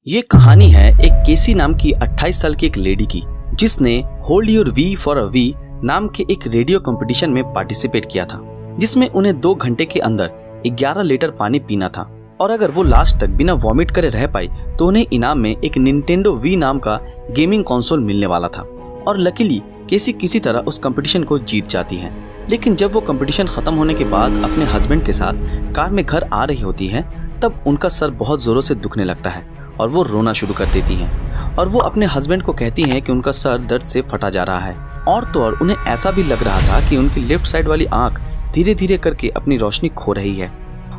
ये कहानी है एक केसी नाम की 28 साल की एक लेडी की, जिसने hold your V for a V नाम के एक रेडियो कंपटीशन में पार्टिसिपेट किया था, जिसमें उन्हें 2 घंटे के अंदर 11 लीटर पानी पीना था और अगर वो लास्ट तक बिना वॉमिट करे रह पाई तो उन्हें इनाम में एक निंटेंडो वी नाम का गेमिंग कंसोल मिलने वाला था। और लकीली केसी किसी तरह उस कंपटीशन को जीत जाती है। लेकिन जब वो कंपटीशन खत्म होने के बाद अपने हस्बैंड के साथ कार में घर आ रही होती है, तब उनका सर बहुत जोरों से दुखने लगता है और वो रोना शुरू कर देती हैं और वो अपने हस्बैंड को कहती हैं कि उनका सर दर्द से फटा जा रहा है। और तो और उन्हें ऐसा भी लग रहा था कि उनकी लेफ्ट साइड वाली आंख धीरे धीरे करके अपनी रोशनी खो रही है।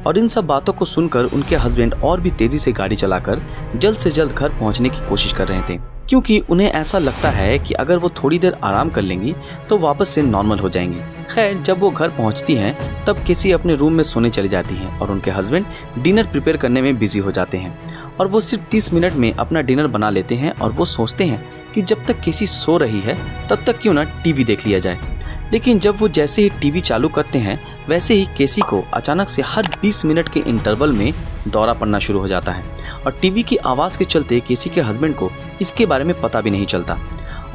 और इन सब बातों को सुनकर उनके हस्बैंड और भी तेजी से गाड़ी चलाकर जल्द से जल्द घर पहुंचने की कोशिश कर रहे थे, क्योंकि उन्हें ऐसा लगता है कि अगर वो थोड़ी देर आराम कर लेंगी तो वापस से नॉर्मल हो जाएंगी। खैर, जब वो घर पहुंचती हैं तब केसी अपने रूम में सोने चली जाती हैं और उनके हस्बैंड डिनर प्रिपेयर करने में बिजी हो जाते हैं और वो सिर्फ 30 मिनट में अपना डिनर बना लेते हैं और वो सोचते हैं कि जब तक केसी सो रही है तब तक क्यों ना टीवी देख लिया जाए। लेकिन जब वो जैसे ही टीवी चालू करते हैं वैसे ही केसी को अचानक से हर 20 मिनट के इंटरवल में दौरा पड़ना शुरू हो जाता है और टीवी की आवाज़ के चलते केसी के हस्बैंड को इसके बारे में पता भी नहीं चलता।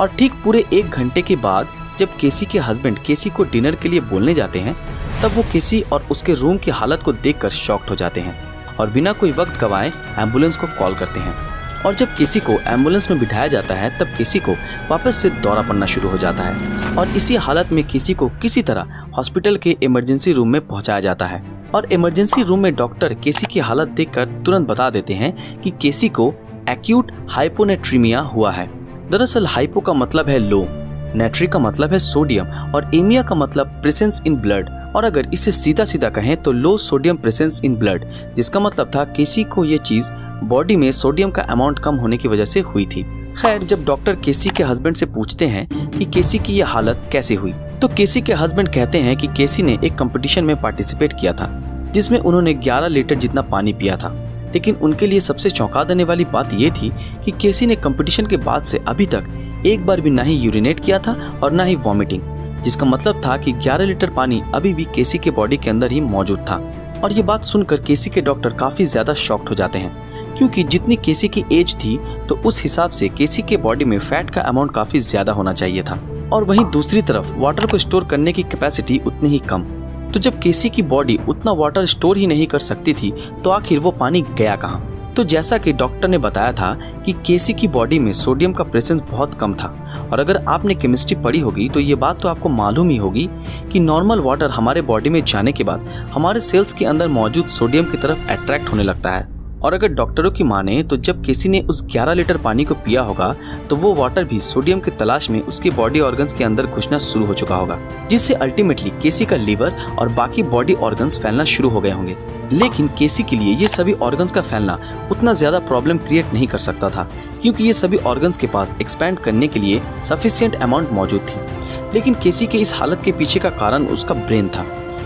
और ठीक पूरे 1 घंटे के बाद जब केसी के हस्बैंड केसी को डिनर के लिए बोलने जाते हैं, तब वो केसी और उसके रूम की हालत को देखकर शॉक्ड हो जाते हैं और बिना कोई वक्त गवाए एम्बुलेंस को कॉल करते हैं। और जब केसी को एम्बुलेंस में बिठाया जाता है तब केसी को वापस से दौरा पड़ना शुरू हो जाता है और इसी हालत में केसी को किसी तरह हॉस्पिटल के इमरजेंसी रूम में पहुंचाया जाता है। और इमरजेंसी रूम में डॉक्टर केसी की हालत देखकर तुरंत बता देते हैं कि केसी को एक्यूट हाइपोनेट्रीमिया हुआ है। दरअसल हाइपो का मतलब है लो, नेट्री का मतलब है सोडियम और एमिया का मतलब प्रेजेंस इन ब्लड। और अगर इसे सीधा सीधा कहें तो लो सोडियम प्रेजेंस इन ब्लड, जिसका मतलब था केसी को ये चीज बॉडी में सोडियम का अमाउंट कम होने की वजह से हुई थी। खैर, जब डॉक्टर केसी के हस्बैंड से पूछते हैं कि केसी की ये हालत कैसे हुई, तो केसी के हस्बैंड कहते हैं कि केसी ने एक कंपटीशन में पार्टिसिपेट किया था जिसमें उन्होंने 11 लीटर जितना पानी पिया था। लेकिन उनके लिए सबसे चौंका देने वाली बात ये थी कि केसी ने कंपटीशन के बाद से अभी तक एक बार भी ना ही यूरिनेट किया था और ना ही वॉमिटिंग, जिसका मतलब था कि 11 लीटर पानी अभी भी केसी के बॉडी के अंदर ही मौजूद था। और ये बात सुनकर केसी के डॉक्टर काफी ज्यादा शॉक्ड हो जाते हैं, क्योंकि जितनी केसी की एज थी तो उस हिसाब से केसी के बॉडी में फैट का अमाउंट काफी ज्यादा होना चाहिए था और वहीं दूसरी तरफ वाटर को स्टोर करने की कैपेसिटी उतनी ही कम। तो जब केसी की बॉडी उतना वाटर स्टोर ही नहीं कर सकती थी तो आखिर वो पानी गया कहाँ? तो जैसा कि डॉक्टर ने बताया था कि केसी की बॉडी में सोडियम का प्रेजेंस बहुत कम था और अगर आपने केमिस्ट्री पढ़ी होगी तो ये बात तो आपको मालूम ही होगी कि नॉर्मल वाटर हमारे बॉडी में जाने के बाद हमारे सेल्स के अंदर मौजूद सोडियम की तरफ अट्रैक्ट होने लगता है। और अगर डॉक्टरों की माने तो जब केसी ने उस 11 लीटर पानी को पिया होगा तो वो वाटर भी सोडियम की तलाश में उसके बॉडी ऑर्गन्स के अंदर घुसना शुरू हो चुका होगा, जिससे अल्टीमेटली केसी का लीवर और बाकी बॉडी ऑर्गन्स फैलना शुरू हो गए होंगे। लेकिन केसी के लिए ये सभी ऑर्गन्स का फैलना उतना ज्यादा प्रॉब्लम क्रिएट नहीं कर सकता था, क्योंकि ये सभी ऑर्गन्स के पास एक्सपैंड करने के लिए सफिशिएंट अमाउंट मौजूद थी। लेकिन केसी के इस हालत के पीछे का कारण उसका ब्रेन था,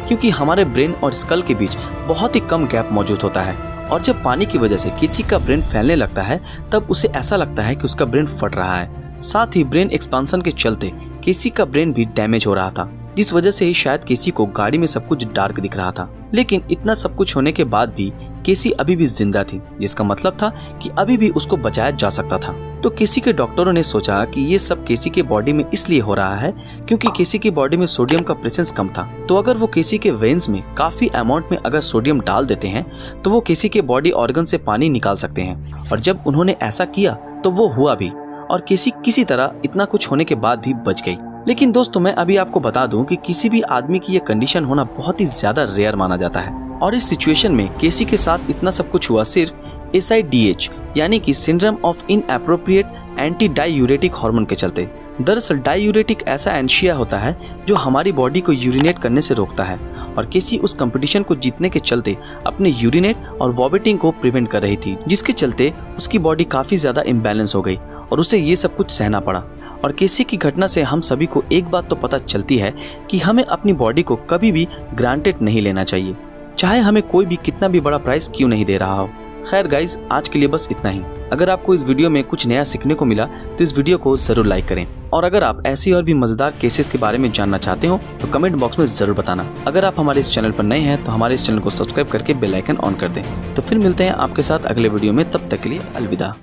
क्योंकि हमारे ब्रेन और स्कल के बीच बहुत ही कम गैप मौजूद होता है और जब पानी की वजह से किसी का ब्रेन फैलने लगता है तब उसे ऐसा लगता है कि उसका ब्रेन फट रहा है। साथ ही ब्रेन एक्सपांशन के चलते केसी का ब्रेन भी डैमेज हो रहा था, जिस वजह से ही शायद केसी को गाड़ी में सब कुछ डार्क दिख रहा था। लेकिन इतना सब कुछ होने के बाद भी केसी अभी भी जिंदा थी, जिसका मतलब था कि अभी भी उसको बचाया जा सकता था। तो केसी के डॉक्टरों ने सोचा कि ये सब केसी के बॉडी में इसलिए हो रहा है क्योंकि केसी की बॉडी में सोडियम का प्रेजेंस कम था। तो अगर वो केसी के वेन्स में काफी अमाउंट में अगर सोडियम डाल देते हैं तो वो केसी के बॉडी ऑर्गन से पानी निकाल सकते हैं। और जब उन्होंने ऐसा किया तो वो हुआ भी और केसी किसी तरह इतना कुछ होने के बाद भी बच गई। लेकिन दोस्तों, मैं अभी आपको बता दूं कि किसी भी आदमी की ये कंडीशन होना बहुत ही ज्यादा रेयर माना जाता है और इस सिचुएशन में केसी के साथ इतना सब कुछ हुआ सिर्फ SIDH यानी कि syndrome of inappropriate anti diuretic hormone के चलते। दरअसल डाईयूरेटिक ऐसा एनशिया होता है जो हमारी बॉडी को यूरिनेट करने से रोकता है और केसी उस कंपटीशन को जीतने के चलते अपने यूरिनेट और वॉमिटिंग को प्रिवेंट कर रही थी, जिसके चलते उसकी बॉडी काफी ज्यादा इम्बैलेंस हो गई और उसे ये सब कुछ सहना पड़ा। और केसी की घटना से हम सभी को एक बात तो पता चलती है कि हमें अपनी बॉडी को कभी भी ग्रांटेड नहीं लेना चाहिए, चाहे हमें कोई भी कितना भी बड़ा प्राइस क्यों नहीं दे रहा हो। खैर गाइज, आज के लिए बस इतना ही। अगर आपको इस वीडियो में कुछ नया सीखने को मिला तो इस वीडियो को जरूर लाइक करें, और अगर आप ऐसी और भी मजेदार केसेस के बारे में जानना चाहते हो तो कमेंट बॉक्स में जरूर बताना। अगर आप हमारे इस चैनल पर नए हैं तो हमारे इस चैनल को सब्सक्राइब करके बेल आइकन ऑन कर दें। तो फिर मिलते हैं आपके साथ अगले वीडियो में, तब तक के लिए अलविदा।